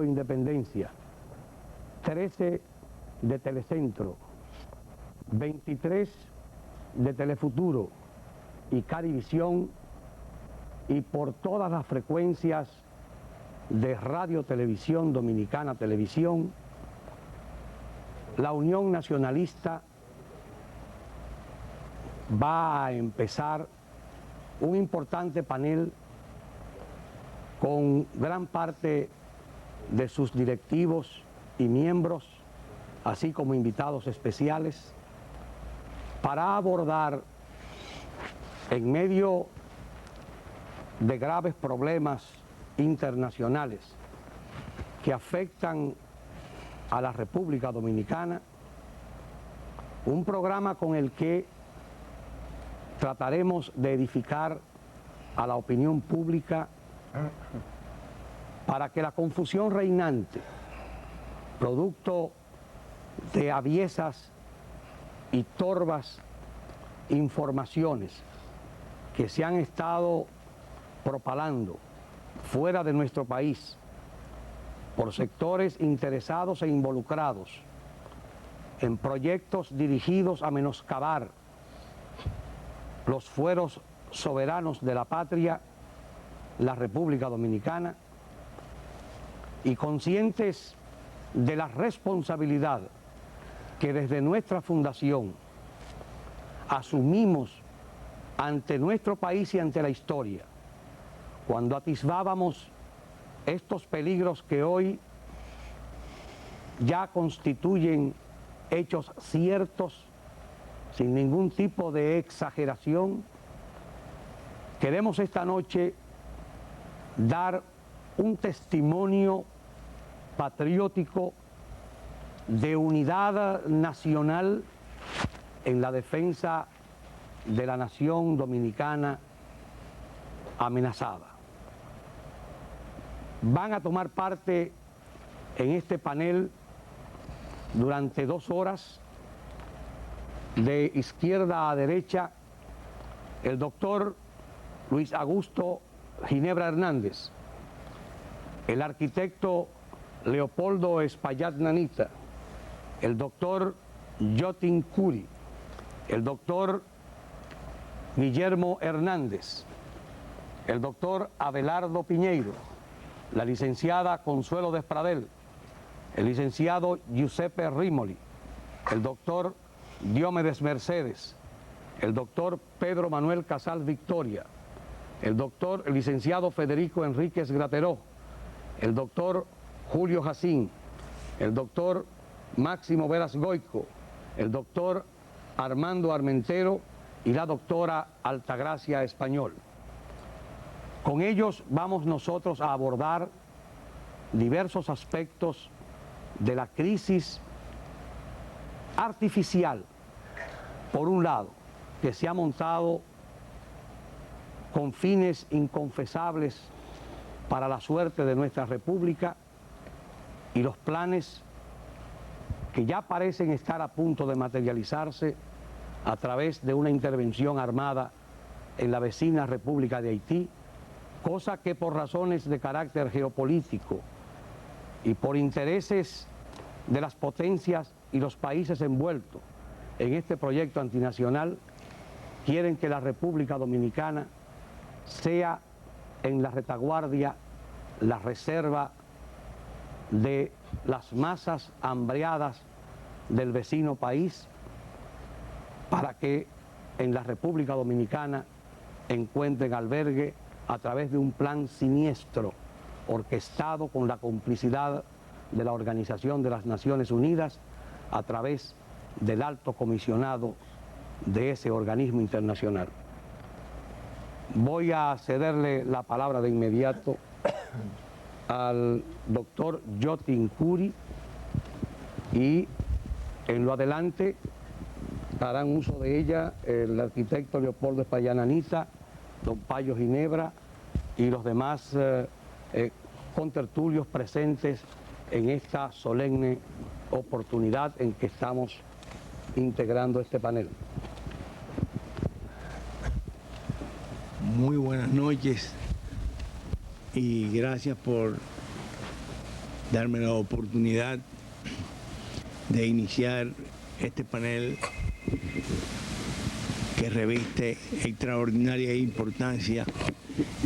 Independencia, 13 de Telecentro, 23 de Telefuturo y Carivisión, y por todas las frecuencias de Radio Televisión Dominicana Televisión, la Unión Nacionalista va a empezar un importante panel con gran parte de sus directivos y miembros, así como invitados especiales, para abordar, en medio de graves problemas internacionales que afectan a la República Dominicana, un programa con el que trataremos de edificar a la opinión pública para que la confusión reinante, producto de aviesas y torvas informaciones que se han estado propalando fuera de nuestro país por sectores interesados e involucrados en proyectos dirigidos a menoscabar los fueros soberanos de la patria, la República Dominicana, y conscientes de la responsabilidad que desde nuestra fundación asumimos ante nuestro país y ante la historia, cuando atisbábamos estos peligros que hoy ya constituyen hechos ciertos, sin ningún tipo de exageración. Queremos esta noche dar un testimonio patriótico de unidad nacional en la defensa de la nación dominicana amenazada. Van a tomar parte en este panel durante 2 horas, de izquierda a derecha, el doctor Luis Augusto Ginebra Hernández, el arquitecto Leopoldo Espaillat Nanita, el doctor Jotin Curi, el doctor Guillermo Hernández, el doctor Abelardo Piñeiro, la licenciada Consuelo Despradel, el licenciado Giuseppe Rimoli, el doctor Diomedes Mercedes, el doctor Pedro Manuel Casal Victoria, el licenciado Federico Enríquez Grateró, el doctor Julio Jacín, el doctor Máximo Veras Goico, el doctor Armando Armentero y la doctora Altagracia Español. Con ellos vamos nosotros a abordar diversos aspectos de la crisis artificial, por un lado, que se ha montado con fines inconfesables para la suerte de nuestra República, y los planes que ya parecen estar a punto de materializarse a través de una intervención armada en la vecina República de Haití, cosa que por razones de carácter geopolítico y por intereses de las potencias y los países envueltos en este proyecto antinacional, quieren que la República Dominicana sea en la retaguardia, la reserva de las masas hambreadas del vecino país, para que en la República Dominicana encuentren albergue a través de un plan siniestro orquestado con la complicidad de la Organización de las Naciones Unidas a través del alto comisionado de ese organismo internacional. Voy a cederle la palabra de inmediato al doctor Jotin Curi, y en lo adelante harán uso de ella el arquitecto Leopoldo Espaillat Nanita, don Payo Ginebra y los demás contertulios presentes en esta solemne oportunidad en que estamos integrando este panel. Muy buenas noches y gracias por darme la oportunidad de iniciar este panel que reviste extraordinaria importancia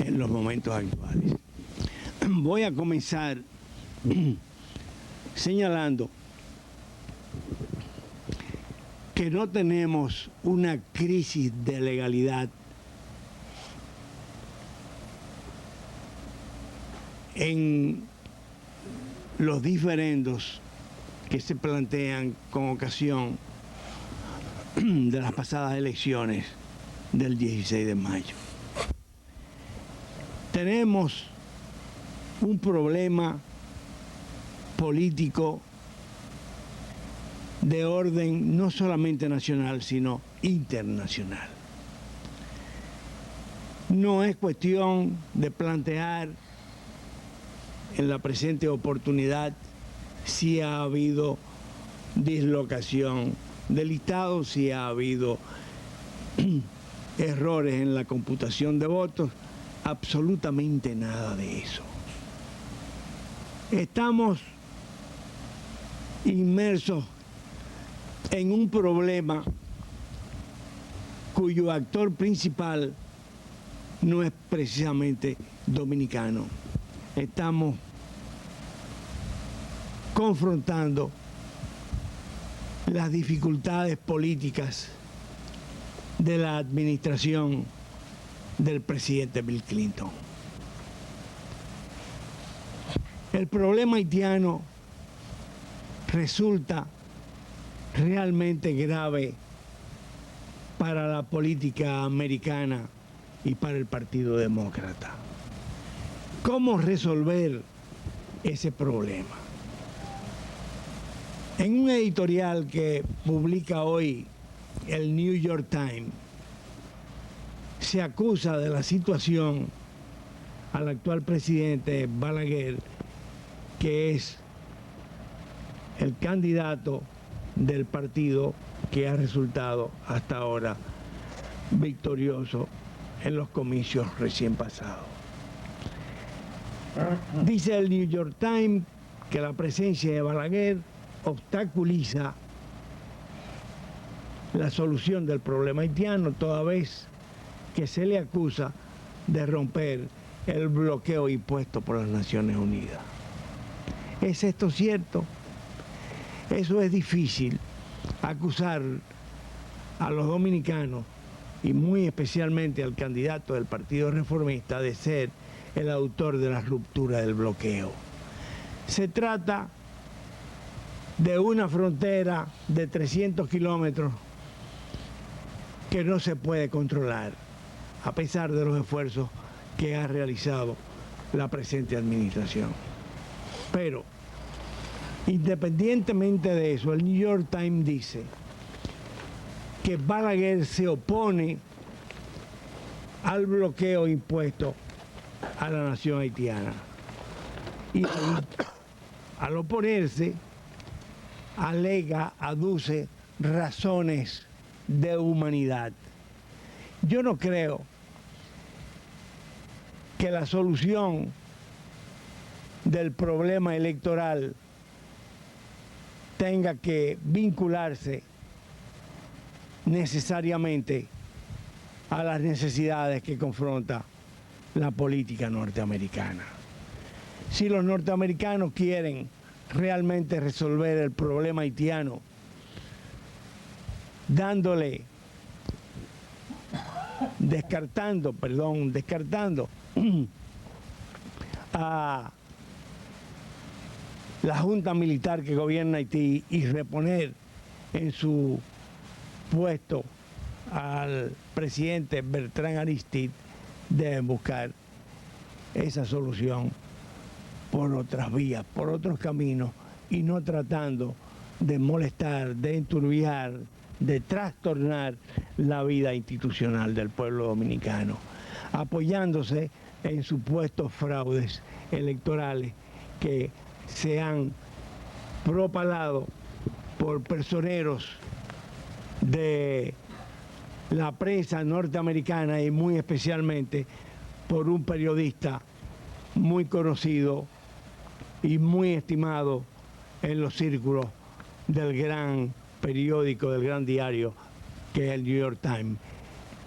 en los momentos actuales. Voy a comenzar señalando que no tenemos una crisis de legalidad en los diferendos que se plantean con ocasión de las pasadas elecciones del 16 de mayo. Tenemos un problema político de orden no solamente nacional, sino internacional. No es cuestión de plantear en la presente oportunidad si ha habido dislocación del listado, si ha habido errores en la computación de votos, absolutamente nada de eso. Estamos inmersos en un problema cuyo actor principal no es precisamente dominicano. Estamos confrontando las dificultades políticas de la administración del presidente Bill Clinton. El problema haitiano resulta realmente grave para la política americana y para el Partido Demócrata. ¿Cómo resolver ese problema? En un editorial que publica hoy el New York Times, se acusa de la situación al actual presidente Balaguer, que es el candidato del partido que ha resultado hasta ahora victorioso en los comicios recién pasados. Dice el New York Times que la presencia de Balaguer obstaculiza la solución del problema haitiano, toda vez que se le acusa de romper el bloqueo impuesto por las Naciones Unidas. ¿Es esto cierto? Eso es difícil, acusar a los dominicanos y muy especialmente al candidato del Partido Reformista de ser el autor de la ruptura del bloqueo. Se trata de una frontera de 300 kilómetros que no se puede controlar, a pesar de los esfuerzos que ha realizado la presente administración. Pero, independientemente de eso, el New York Times dice que Balaguer se opone al bloqueo impuesto a la nación haitiana. Y al oponerse, aduce razones de humanidad. Yo no creo que la solución del problema electoral tenga que vincularse necesariamente a las necesidades que confronta la política norteamericana. Si los norteamericanos quieren realmente resolver el problema haitiano, descartando a la junta militar que gobierna Haití y reponer en su puesto al presidente Bertrand Aristide, deben buscar esa solución por otras vías, por otros caminos, y no tratando de molestar, de enturbiar, de trastornar la vida institucional del pueblo dominicano, apoyándose en supuestos fraudes electorales que se han propalado por personeros de la prensa norteamericana y muy especialmente por un periodista muy conocido y muy estimado en los círculos del gran periódico, del gran diario que es el New York Times.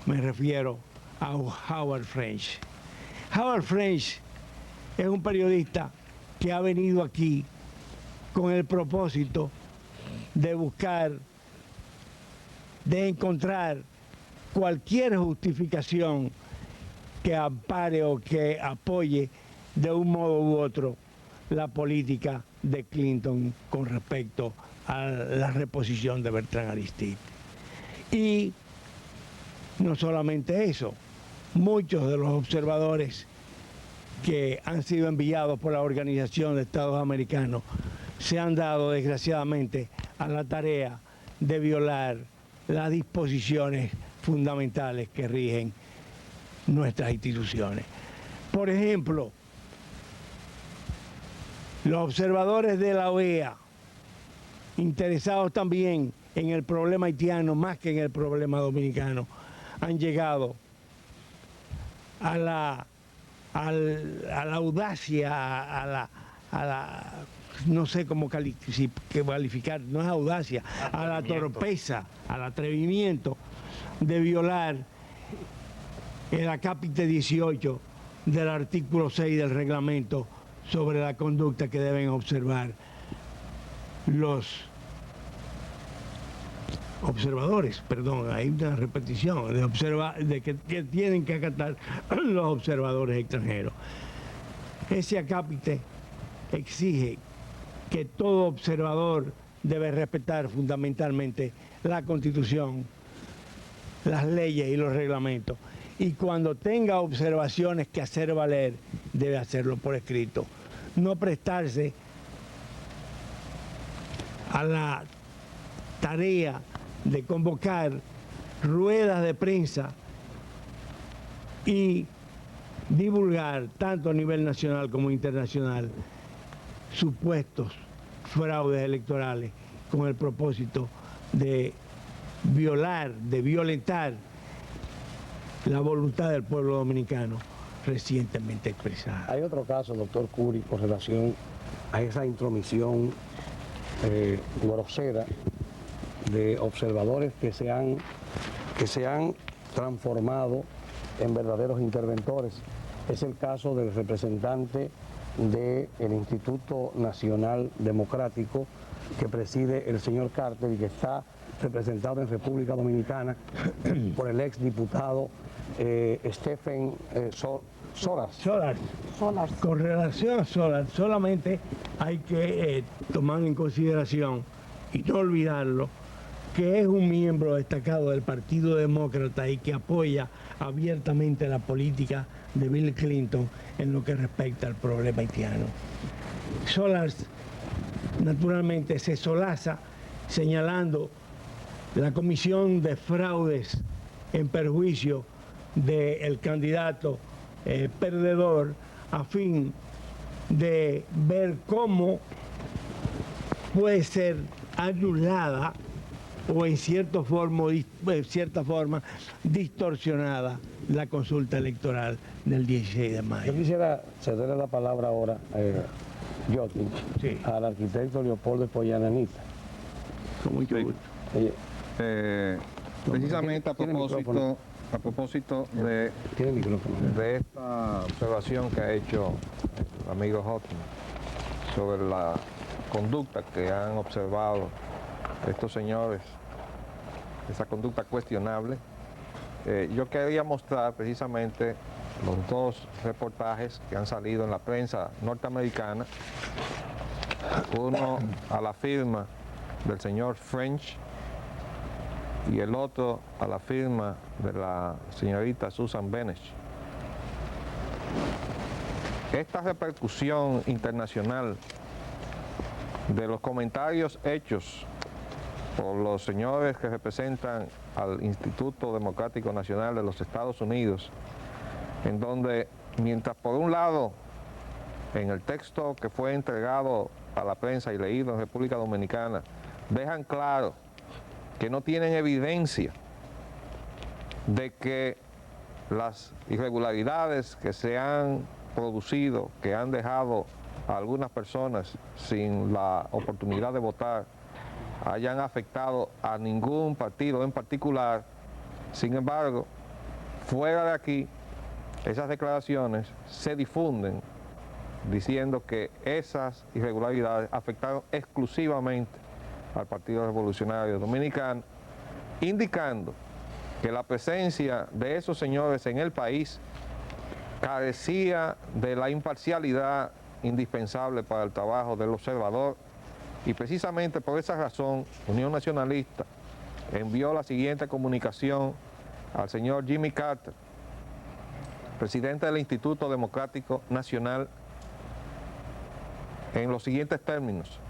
Me refiero a Howard French. Howard French es un periodista que ha venido aquí con el propósito de buscar, de encontrar cualquier justificación que ampare o que apoye de un modo u otro la política de Clinton con respecto a la reposición de Bertrand Aristide. Y no solamente eso, muchos de los observadores que han sido enviados por la Organización de Estados Americanos se han dado desgraciadamente a la tarea de violar las disposiciones fundamentales que rigen nuestras instituciones. Por ejemplo, los observadores de la OEA, interesados también en el problema haitiano más que en el problema dominicano, han llegado a la audacia, no sé cómo calificar, no es audacia, a la torpeza, al atrevimiento de violar el acápite 18 del artículo 6 del reglamento sobre la conducta que deben observar los observadores, perdón, hay una repetición de que tienen que acatar los observadores extranjeros. Ese acápite exige que todo observador debe respetar fundamentalmente la Constitución, las leyes y los reglamentos. Y cuando tenga observaciones que hacer valer, debe hacerlo por escrito. No prestarse a la tarea de convocar ruedas de prensa y divulgar, tanto a nivel nacional como internacional, supuestos fraudes electorales con el propósito de violentar la voluntad del pueblo dominicano recientemente expresada. Hay otro caso, doctor Curi, con relación a esa intromisión grosera de observadores que se han transformado en verdaderos interventores. Es el caso del representante del Instituto Nacional Democrático que preside el señor Carter y que está representado en República Dominicana por el ex diputado Stephen Solars. Con relación a Solars, solamente hay que tomar en consideración y no olvidarlo, que es un miembro destacado del Partido Demócrata y que apoya abiertamente la política de Bill Clinton en lo que respecta al problema haitiano. Solars, naturalmente, se solaza señalando la comisión de fraudes en perjuicio del candidato perdedor a fin de ver cómo puede ser anulada o en cierta forma distorsionada la consulta electoral del 16 de mayo. Yo quisiera cederle la palabra ahora, Jotich, Sí. al arquitecto Leopoldo Poyananita. Con mucho gusto. Precisamente a propósito de Tiene el micrófono. esta observación que ha hecho el amigo Houghton sobre la conducta que han observado estos señores, esa conducta cuestionable, yo quería mostrar precisamente los dos reportajes que han salido en la prensa norteamericana, uno a la firma del señor French y el otro a la firma de la señorita Susan Benesch. Esta repercusión internacional de los comentarios hechos por los señores que representan al Instituto Democrático Nacional de los Estados Unidos, en donde, mientras por un lado, en el texto que fue entregado a la prensa y leído en República Dominicana, dejan claro que no tienen evidencia de que las irregularidades que se han producido, que han dejado a algunas personas sin la oportunidad de votar hayan afectado a ningún partido en particular. Sin embargo, fuera de aquí, esas declaraciones se difunden diciendo que esas irregularidades afectaron exclusivamente al Partido Revolucionario Dominicano, indicando que la presencia de esos señores en el país carecía de la imparcialidad indispensable para el trabajo del observador, y precisamente por esa razón Unión Nacionalista envió la siguiente comunicación al señor Jimmy Carter, presidente del Instituto Democrático Nacional, en los siguientes términos: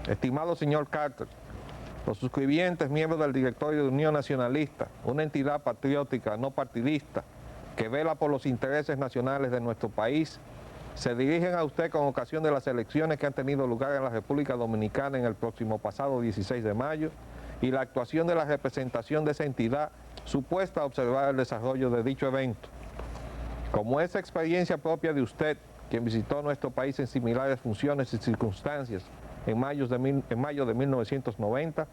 estimado señor Carter, los suscribientes, miembros del directorio de Unión Nacionalista, una entidad patriótica no partidista que vela por los intereses nacionales de nuestro país, se dirigen a usted con ocasión de las elecciones que han tenido lugar en la República Dominicana en el próximo pasado 16 de mayo y la actuación de la representación de esa entidad supuesta a observar el desarrollo de dicho evento. Como es experiencia propia de usted, quien visitó nuestro país en similares funciones y circunstancias en mayo de 1990,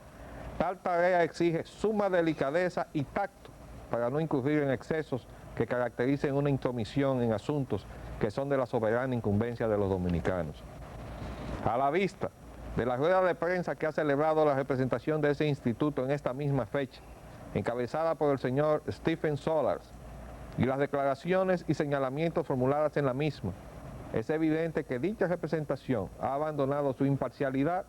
tal tarea exige suma delicadeza y tacto para no incurrir en excesos que caractericen una intromisión en asuntos que son de la soberana incumbencia de los dominicanos. A la vista de la rueda de prensa que ha celebrado la representación de ese instituto en esta misma fecha, encabezada por el señor Stephen Solars, y las declaraciones y señalamientos formuladas en la misma, es evidente que dicha representación ha abandonado su imparcialidad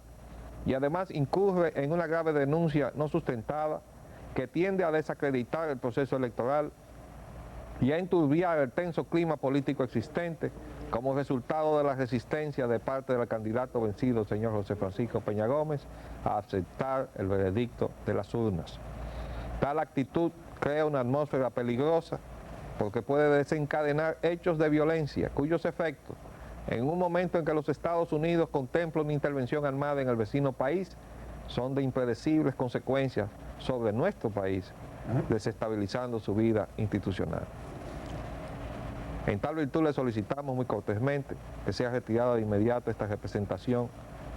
y además incurre en una grave denuncia no sustentada que tiende a desacreditar el proceso electoral y a enturbiar el tenso clima político existente como resultado de la resistencia de parte del candidato vencido, el señor José Francisco Peña Gómez, a aceptar el veredicto de las urnas. Tal actitud crea una atmósfera peligrosa porque puede desencadenar hechos de violencia cuyos efectos, en un momento en que los Estados Unidos contemplan una intervención armada en el vecino país, son de impredecibles consecuencias sobre nuestro país, desestabilizando su vida institucional. En tal virtud le solicitamos muy cortésmente que sea retirada de inmediato esta representación,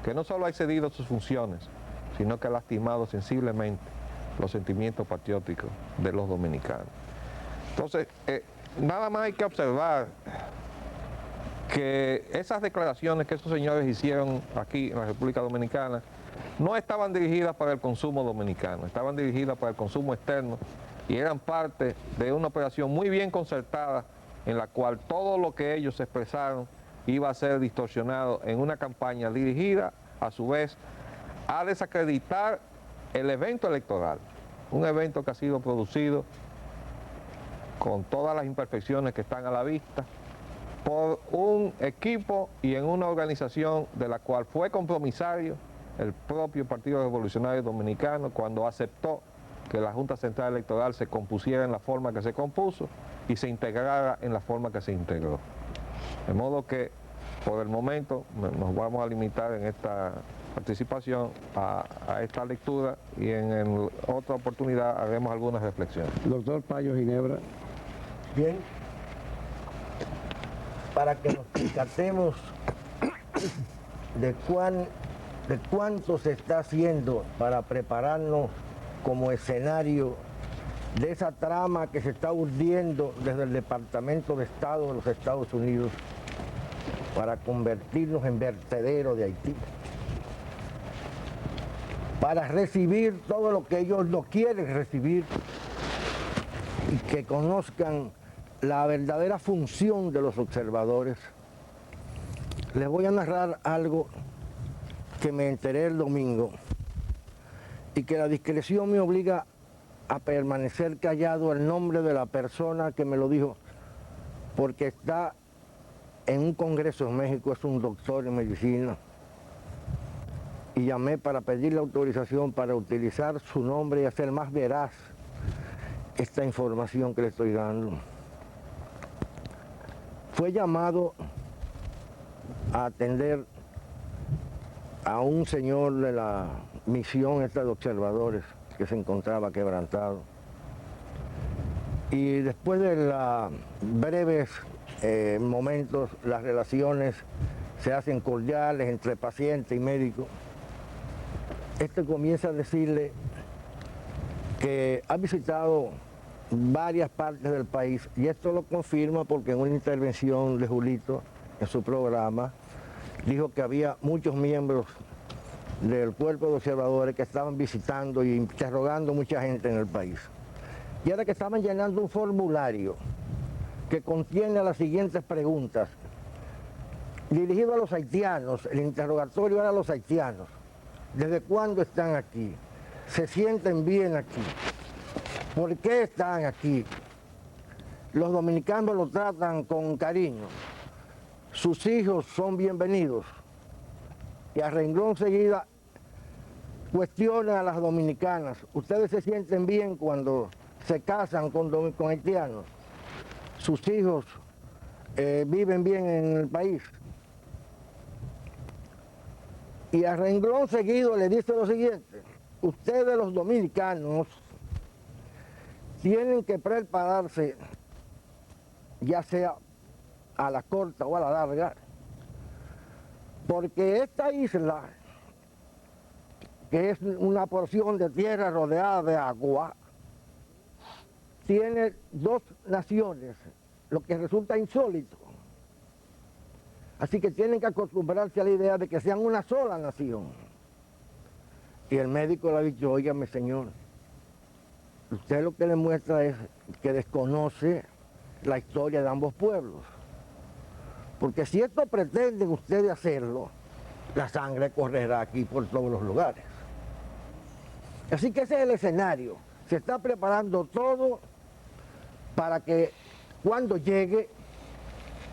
que no solo ha excedido sus funciones, sino que ha lastimado sensiblemente los sentimientos patrióticos de los dominicanos. Entonces, nada más hay que observar que esas declaraciones que esos señores hicieron aquí en la República Dominicana no estaban dirigidas para el consumo dominicano, estaban dirigidas para el consumo externo y eran parte de una operación muy bien concertada en la cual todo lo que ellos expresaron iba a ser distorsionado en una campaña dirigida, a su vez, a desacreditar el evento electoral, un evento que ha sido producido con todas las imperfecciones que están a la vista, por un equipo y en una organización de la cual fue compromisario el propio Partido Revolucionario Dominicano cuando aceptó que la Junta Central Electoral se compusiera en la forma que se compuso y se integrara en la forma que se integró. De modo que, por el momento, nos vamos a limitar en esta participación a esta lectura y en otra oportunidad haremos algunas reflexiones. Doctor Payo Ginebra. Bien, para que nos percatemos de cuánto se está haciendo para prepararnos como escenario de esa trama que se está urdiendo desde el Departamento de Estado de los Estados Unidos para convertirnos en vertedero de Haití, para recibir todo lo que ellos no quieren recibir y que conozcan la verdadera función de los observadores. Les voy a narrar algo que me enteré el domingo y que la discreción me obliga a permanecer callado el nombre de la persona que me lo dijo, porque está en un congreso en México, es un doctor en medicina, y llamé para pedirle autorización para utilizar su nombre y hacer más veraz esta información que le estoy dando. Fue llamado a atender a un señor de la misión esta de observadores que se encontraba quebrantado. Y después de breves momentos, las relaciones se hacen cordiales entre paciente y médico, este comienza a decirle que ha visitado varias partes del país, y esto lo confirma porque en una intervención de Julito en su programa dijo que había muchos miembros del cuerpo de observadores que estaban visitando y interrogando mucha gente en el país. Y era que estaban llenando un formulario que contiene las siguientes preguntas, dirigido a los haitianos. El interrogatorio era a los haitianos. ¿Desde cuándo están aquí? ¿Se sienten bien aquí? ¿Por qué están aquí? Los dominicanos los tratan con cariño. Sus hijos son bienvenidos. Y a renglón seguida cuestiona a las dominicanas. ¿Ustedes se sienten bien cuando se casan con haitianos? ¿Sus hijos viven bien en el país? Y a renglón seguido le dice lo siguiente: ustedes los dominicanos tienen que prepararse, ya sea a la corta o a la larga, porque esta isla, que es una porción de tierra rodeada de agua, tiene dos naciones, lo que resulta insólito. Así que tienen que acostumbrarse a la idea de que sean una sola nación. Y el médico le ha dicho: óigame, señor, usted lo que demuestra es que desconoce la historia de ambos pueblos. Porque si esto pretenden ustedes hacerlo, la sangre correrá aquí por todos los lugares. Así que ese es el escenario. Se está preparando todo para que cuando llegue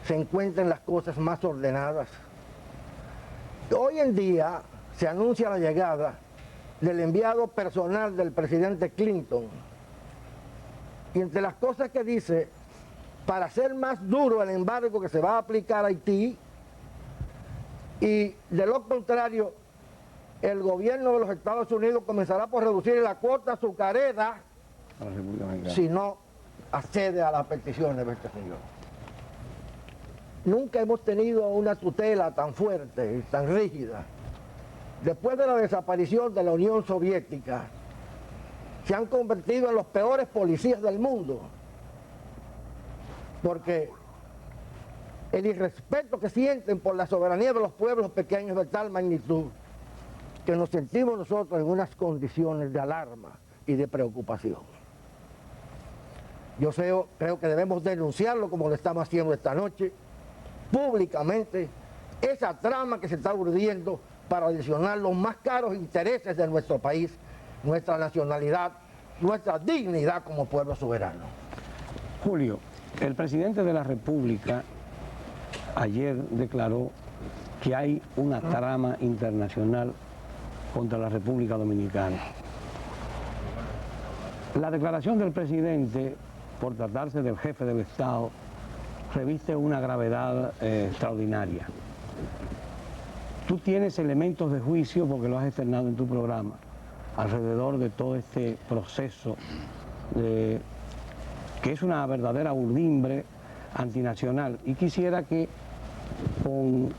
se encuentren las cosas más ordenadas. Hoy en día se anuncia la llegada del enviado personal del presidente Clinton. Y entre las cosas que dice, para hacer más duro el embargo que se va a aplicar a Haití, y de lo contrario, el gobierno de los Estados Unidos comenzará por reducir la cuota azucarera si no accede a las peticiones de este señor. Nunca hemos tenido una tutela tan fuerte y tan rígida. Después de la desaparición de la Unión Soviética, se han convertido en los peores policías del mundo, porque el irrespeto que sienten por la soberanía de los pueblos pequeños de tal magnitud que nos sentimos nosotros en unas condiciones de alarma y de preocupación. Yo creo que debemos denunciarlo, como lo estamos haciendo esta noche, públicamente, esa trama que se está urdiendo para adicionar los más caros intereses de nuestro país, nuestra nacionalidad, nuestra dignidad como pueblo soberano. Julio, el presidente de la República ayer declaró que hay una trama internacional contra la República Dominicana. La declaración del presidente, por tratarse del jefe del Estado, reviste una gravedad extraordinaria. Tú tienes elementos de juicio, porque lo has externado en tu programa, alrededor de todo este proceso que es una verdadera urdimbre antinacional. Y quisiera que con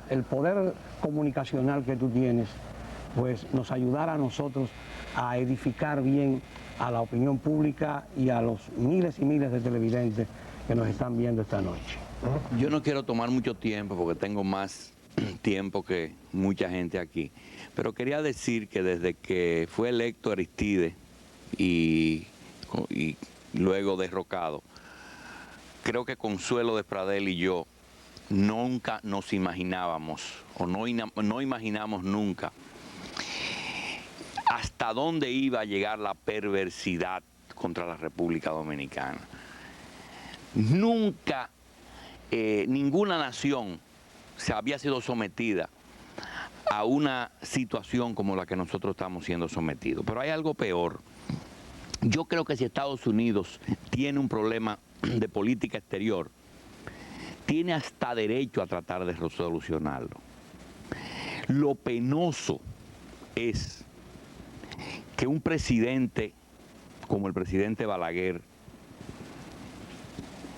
el poder comunicacional que tú tienes, pues nos ayudara a nosotros a edificar bien a la opinión pública y a los miles y miles de televidentes que nos están viendo esta noche. Yo no quiero tomar mucho tiempo porque tengo más tiempo que mucha gente aquí, pero quería decir que desde que fue electo Aristide y luego derrocado, creo que Consuelo Despradel y yo nunca nos imaginábamos, o no imaginamos nunca, hasta dónde iba a llegar la perversidad contra la República Dominicana. Nunca ninguna nación se había sido sometida a una situación como la que nosotros estamos siendo sometidos. Pero hay algo peor. Yo creo que si Estados Unidos tiene un problema de política exterior, tiene hasta derecho a tratar de resolucionarlo. Lo penoso es que un presidente como el presidente Balaguer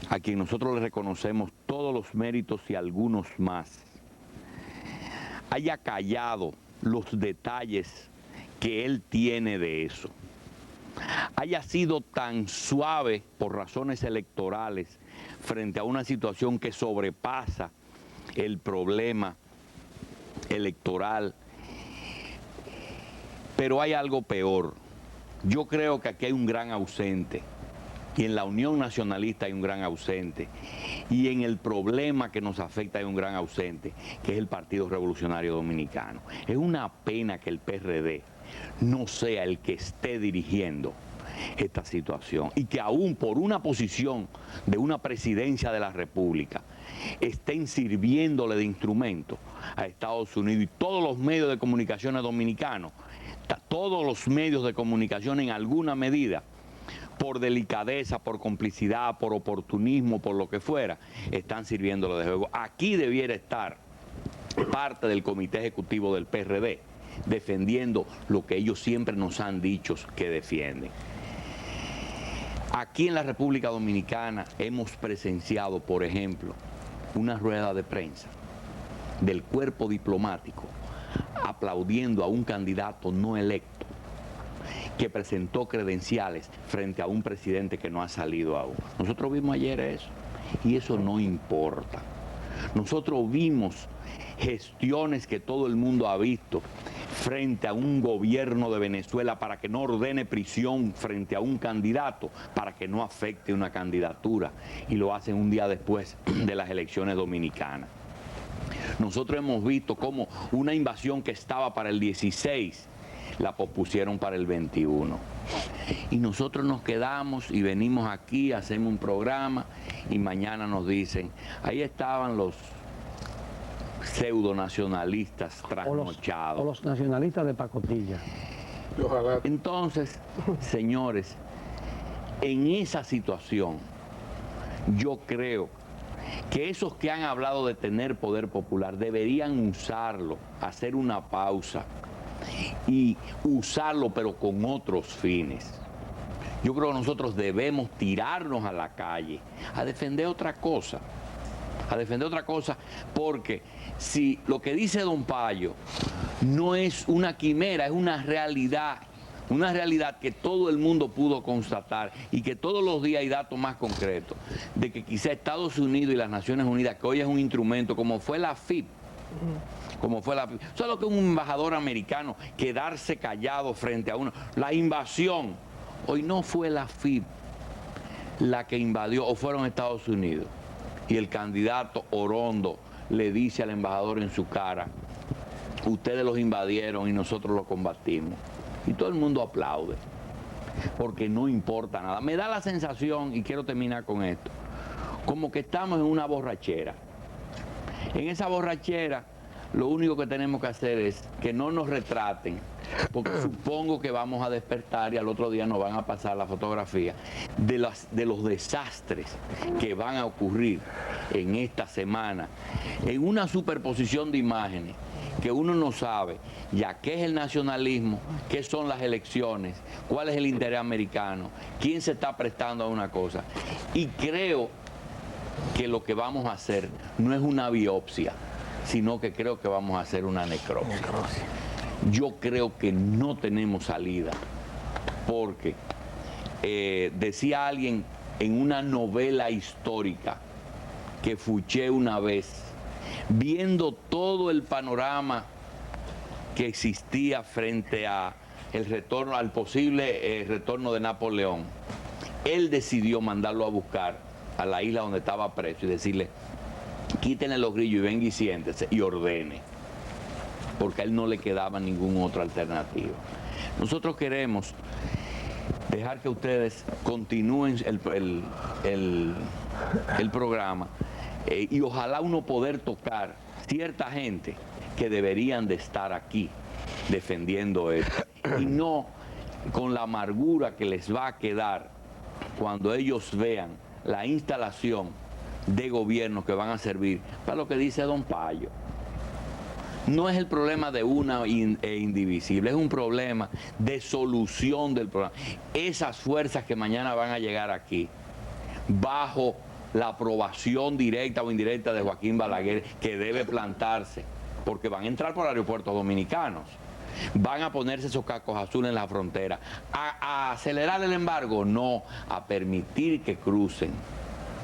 a quien nosotros le reconocemos todos los méritos y algunos más, haya callado los detalles que él tiene de eso, haya sido tan suave por razones electorales frente a una situación que sobrepasa el problema electoral. Pero hay algo peor. Yo creo que aquí hay un gran ausente, y en la Unión Nacionalista hay un gran ausente, y en el problema que nos afecta hay un gran ausente, que es el Partido Revolucionario Dominicano. Es una pena que el PRD no sea el que esté dirigiendo esta situación, y que aún por una posición de una presidencia de la República estén sirviéndole de instrumento a Estados Unidos y todos los medios de comunicación dominicanos, todos los medios de comunicación en alguna medida, por delicadeza, por complicidad, por oportunismo, por lo que fuera, están sirviéndole de juego. Aquí debiera estar parte del comité ejecutivo del PRD defendiendo lo que ellos siempre nos han dicho que defienden. Aquí en la República Dominicana hemos presenciado, por ejemplo, una rueda de prensa del cuerpo diplomático aplaudiendo a un candidato no electo que presentó credenciales frente a un presidente que no ha salido aún. Nosotros vimos ayer eso, y eso no importa. Nosotros vimos gestiones que todo el mundo ha visto frente a un gobierno de Venezuela para que no ordene prisión frente a un candidato, para que no afecte una candidatura, y lo hacen un día después de las elecciones dominicanas. Nosotros hemos visto cómo una invasión que estaba para el 16 la pospusieron para el 21. Y nosotros nos quedamos y venimos aquí, hacemos un programa y mañana nos dicen, ahí estaban los pseudonacionalistas trasnochados. O los nacionalistas de pacotilla. Entonces, señores, en esa situación, yo creo que esos que han hablado de tener poder popular deberían usarlo, hacer una pausa y usarlo, pero con otros fines. Yo creo que nosotros debemos tirarnos a la calle a defender otra cosa, porque si lo que dice don Payo no es una quimera, es una realidad que todo el mundo pudo constatar, y que todos los días hay datos más concretos de que quizá Estados Unidos y las Naciones Unidas, que hoy es un instrumento como fue la FIP, solo que un embajador americano quedarse callado frente a la invasión, hoy no fue la FIP la que invadió, o fueron Estados Unidos, y el candidato Orondo le dice al embajador en su cara, ustedes los invadieron y nosotros los combatimos. Y todo el mundo aplaude, porque no importa nada. Me da la sensación, y quiero terminar con esto, como que estamos en una borrachera. En esa borrachera, lo único que tenemos que hacer es que no nos retraten, porque supongo que vamos a despertar y al otro día nos van a pasar la fotografía de los desastres que van a ocurrir en esta semana, en una superposición de imágenes que uno no sabe ya qué es el nacionalismo, qué son las elecciones, cuál es el interés americano, quién se está prestando a una cosa. Y creo que lo que vamos a hacer no es una biopsia, sino que creo que vamos a hacer una necropsia. Yo creo que no tenemos salida, porque decía alguien en una novela histórica que fuché una vez, viendo todo el panorama que existía frente a al posible retorno de Napoleón, él decidió mandarlo a buscar a la isla donde estaba preso y decirle, quítenle los grillos y venga y siéntese y ordene, porque a él no le quedaba ninguna otra alternativa. Nosotros queremos dejar que ustedes continúen el programa, y ojalá uno poder tocar cierta gente que deberían de estar aquí defendiendo esto, y no con la amargura que les va a quedar cuando ellos vean la instalación de gobiernos que van a servir para lo que dice don Payo. No es el problema de una e indivisible, es un problema de solución del problema. Esas fuerzas que mañana van a llegar aquí, bajo la aprobación directa o indirecta de Joaquín Balaguer, que debe plantarse, porque van a entrar por aeropuertos dominicanos, van a ponerse esos cascos azules en la frontera, a acelerar el embargo, no, a permitir que crucen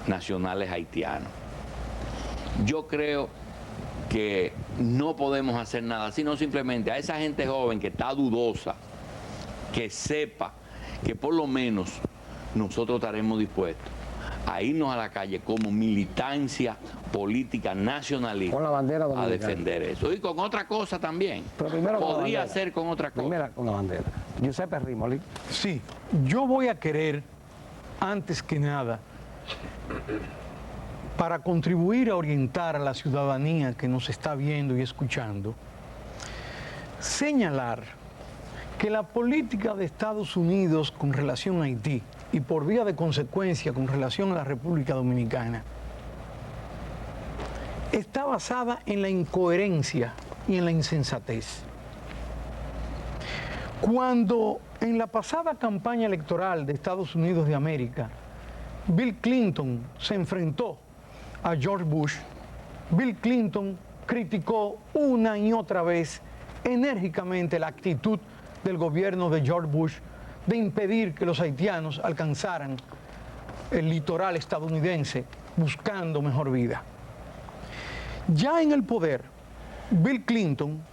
nacionales haitianos. Yo creo que no podemos hacer nada, sino simplemente a esa gente joven que está dudosa, que sepa que por lo menos nosotros estaremos dispuestos a irnos a la calle como militancia política nacionalista Con la bandera a dominicana. defender eso. Y con otra cosa también. Pero primero con la Podría bandera. ser con otra cosa. Primera con la bandera. Giuseppe Rimoli. Sí, yo voy a querer, antes que nada, para contribuir a orientar a la ciudadanía que nos está viendo y escuchando, señalar que la política de Estados Unidos con relación a Haití y por vía de consecuencia con relación a la República Dominicana está basada en la incoherencia y en la insensatez. Cuando en la pasada campaña electoral de Estados Unidos de América, Bill Clinton se enfrentó a George Bush, Bill Clinton criticó una y otra vez enérgicamente la actitud del gobierno de George Bush de impedir que los haitianos alcanzaran el litoral estadounidense buscando mejor vida. Ya en el poder, Bill Clinton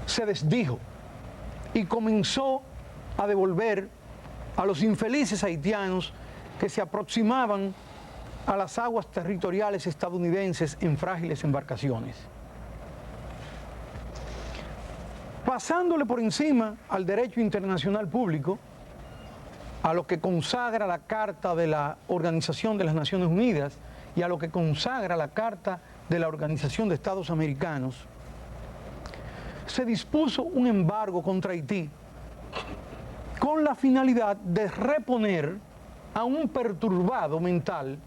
se desdijo y comenzó a devolver a los infelices haitianos que se aproximaban a las aguas territoriales estadounidenses en frágiles embarcaciones, pasándole por encima al derecho internacional público, a lo que consagra la Carta de la Organización de las Naciones Unidas y a lo que consagra la Carta de la Organización de Estados Americanos. Se dispuso un embargo contra Haití con la finalidad de reponer a un perturbado mental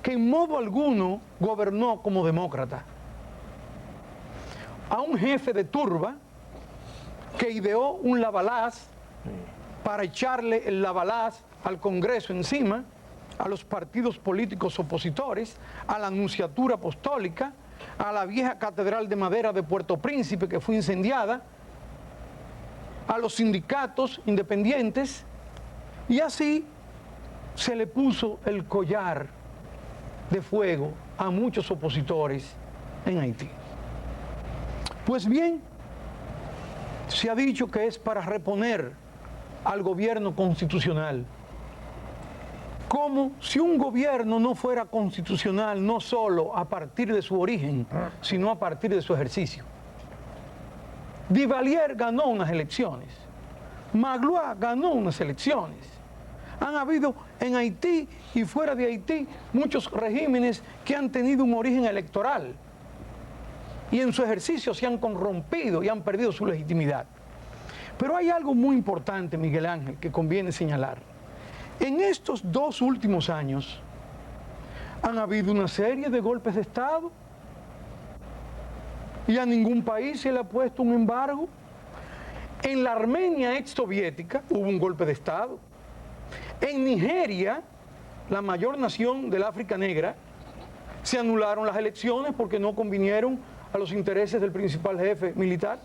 que en modo alguno gobernó como demócrata, a un jefe de turba que ideó un lavalaz para echarle el lavalaz al Congreso encima, a los partidos políticos opositores, a la Nunciatura Apostólica, a la vieja Catedral de Madera de Puerto Príncipe que fue incendiada, a los sindicatos independientes, y así se le puso el collar de fuego a muchos opositores en Haití. Pues bien, se ha dicho que es para reponer al gobierno constitucional, como si un gobierno no fuera constitucional no solo a partir de su origen, sino a partir de su ejercicio. Duvalier ganó unas elecciones, Magloire ganó unas elecciones. Han habido en Haití y fuera de Haití muchos regímenes que han tenido un origen electoral y en su ejercicio se han corrompido y han perdido su legitimidad. Pero hay algo muy importante, Miguel Ángel, que conviene señalar. En estos 2 últimos años han habido una serie de golpes de Estado y a ningún país se le ha puesto un embargo. En la Armenia exsoviética hubo un golpe de Estado. En Nigeria, la mayor nación del África Negra, se anularon las elecciones porque no convinieron a los intereses del principal jefe militar.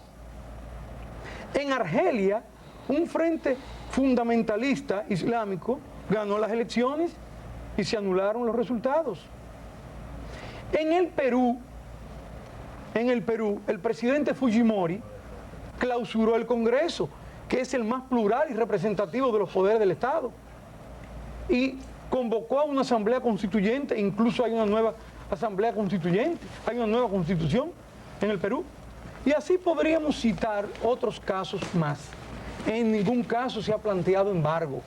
En Argelia, un frente fundamentalista islámico ganó las elecciones y se anularon los resultados. En el Perú, el presidente Fujimori clausuró el Congreso, que es el más plural y representativo de los poderes del Estado, y convocó a una asamblea constituyente. Incluso hay una nueva asamblea constituyente, hay una nueva constitución en el Perú. Y así podríamos citar otros casos más. En ningún caso se ha planteado embargo.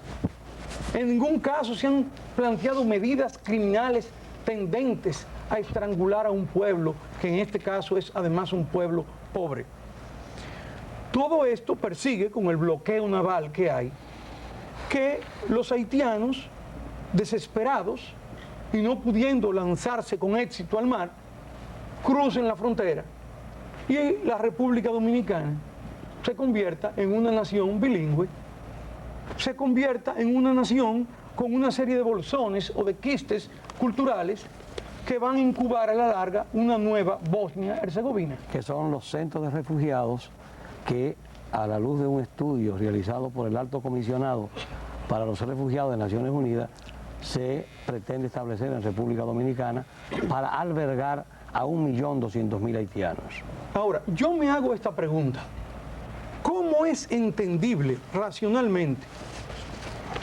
En ningún caso se han planteado medidas criminales tendentes a estrangular a un pueblo, que en este caso es además un pueblo pobre. Todo esto persigue, con el bloqueo naval que hay, que los haitianos, desesperados y no pudiendo lanzarse con éxito al mar, crucen la frontera y la República Dominicana se convierta en una nación bilingüe, se convierta en una nación con una serie de bolsones o de quistes culturales que van a incubar a la larga una nueva Bosnia-Herzegovina. Que son los centros de refugiados que, a la luz de un estudio realizado por el Alto Comisionado para los Refugiados de Naciones Unidas, se pretende establecer en República Dominicana para albergar a 1.200.000 haitianos. Ahora, yo me hago esta pregunta. ¿Cómo es entendible racionalmente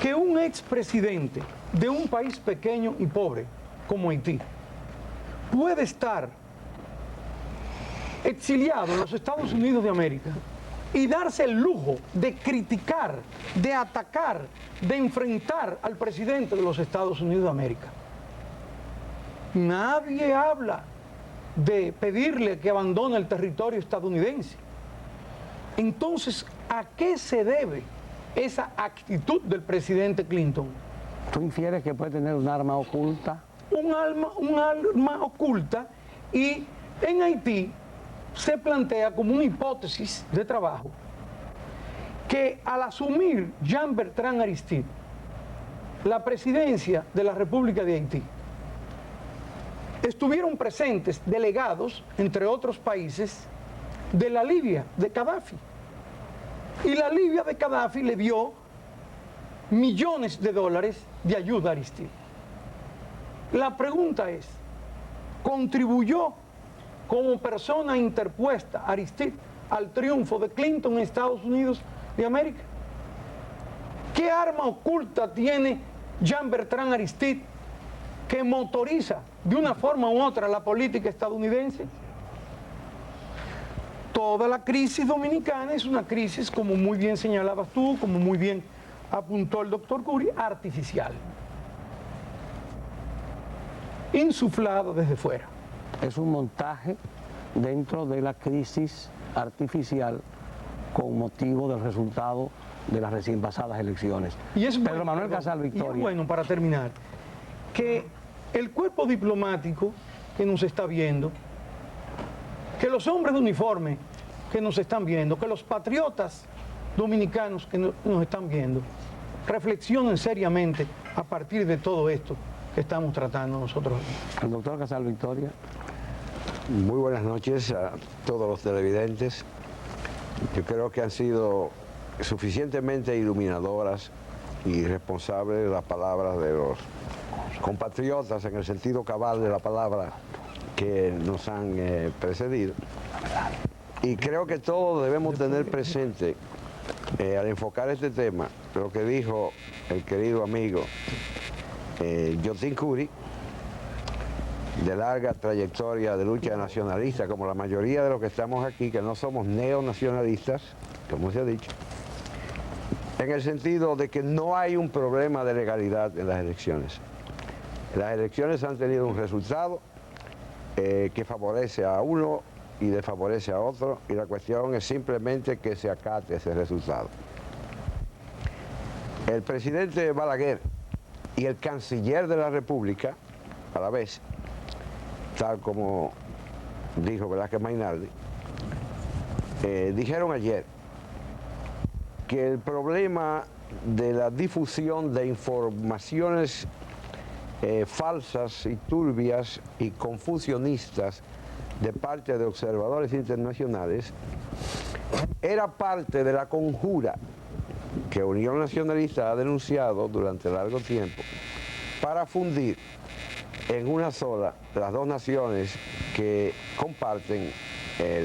que un expresidente de un país pequeño y pobre como Haití puede estar exiliado en los Estados Unidos de América y darse el lujo de criticar, de atacar, de enfrentar al presidente de los Estados Unidos de América? Nadie habla de pedirle que abandone el territorio estadounidense. Entonces, ¿a qué se debe esa actitud del presidente Clinton? ¿Tú infieres que puede tener un arma oculta? Un arma oculta, y en Haití se plantea como una hipótesis de trabajo que al asumir Jean-Bertrand Aristide la presidencia de la República de Haití, estuvieron presentes delegados, entre otros países, de la Libia de Gaddafi. Y la Libia de Gaddafi le dio millones de dólares de ayuda a Aristide. La pregunta es, ¿contribuyó como persona interpuesta Aristide al triunfo de Clinton en Estados Unidos de América? ¿Qué arma oculta tiene Jean-Bertrand Aristide que motoriza de una forma u otra la política estadounidense? Toda la crisis dominicana es una crisis, como muy bien señalabas tú, como muy bien apuntó el doctor Curi, artificial, insuflado desde fuera. Es un montaje dentro de la crisis artificial con motivo del resultado de las recién pasadas elecciones. Y es Pedro Manuel Casal Victoria. Y es bueno, para terminar, que el cuerpo diplomático que nos está viendo, que los hombres de uniforme que nos están viendo, que los patriotas dominicanos que nos están viendo, reflexionen seriamente a partir de todo esto que estamos tratando nosotros. El doctor Casal Victoria. Muy buenas noches a todos los televidentes. Yo creo que han sido suficientemente iluminadoras y responsables las palabras de los compatriotas en el sentido cabal de la palabra que nos han precedido. Y creo que todos debemos tener presente al enfocar este tema lo que dijo el querido amigo Jotin Curi, de larga trayectoria de lucha nacionalista, como la mayoría de los que estamos aquí, que no somos neonacionalistas, como se ha dicho, en el sentido de que no hay un problema de legalidad en las elecciones. Las elecciones han tenido un resultado que favorece a uno y desfavorece a otro, y la cuestión es simplemente que se acate ese resultado. El presidente Balaguer y el canciller de la República, a la vez, tal como dijo Velázquez Mainardi, dijeron ayer que el problema de la difusión de informaciones falsas y turbias y confusionistas de parte de observadores internacionales era parte de la conjura que Unión Nacionalista ha denunciado durante largo tiempo para fundir en una sola las dos naciones que comparten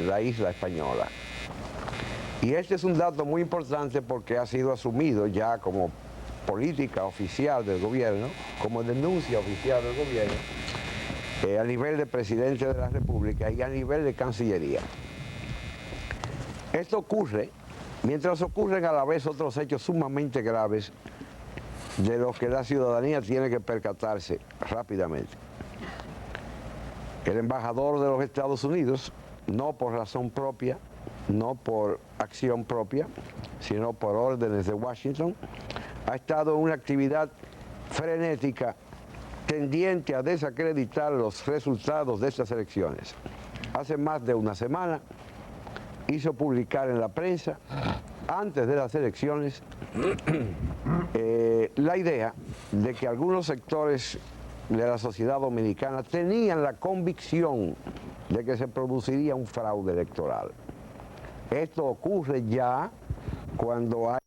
la isla española. Y este es un dato muy importante porque ha sido asumido ya como política oficial del gobierno, como denuncia oficial del gobierno, a nivel de presidente de la República y a nivel de Cancillería. Esto ocurre mientras ocurren a la vez otros hechos sumamente graves de los que la ciudadanía tiene que percatarse rápidamente. El embajador de los Estados Unidos, no por razón propia, no por acción propia, sino por órdenes de Washington, ha estado en una actividad frenética tendiente a desacreditar los resultados de estas elecciones. Hace más de una semana hizo publicar en la prensa antes de las elecciones, la idea de que algunos sectores de la sociedad dominicana tenían la convicción de que se produciría un fraude electoral. Esto ocurre ya cuando hay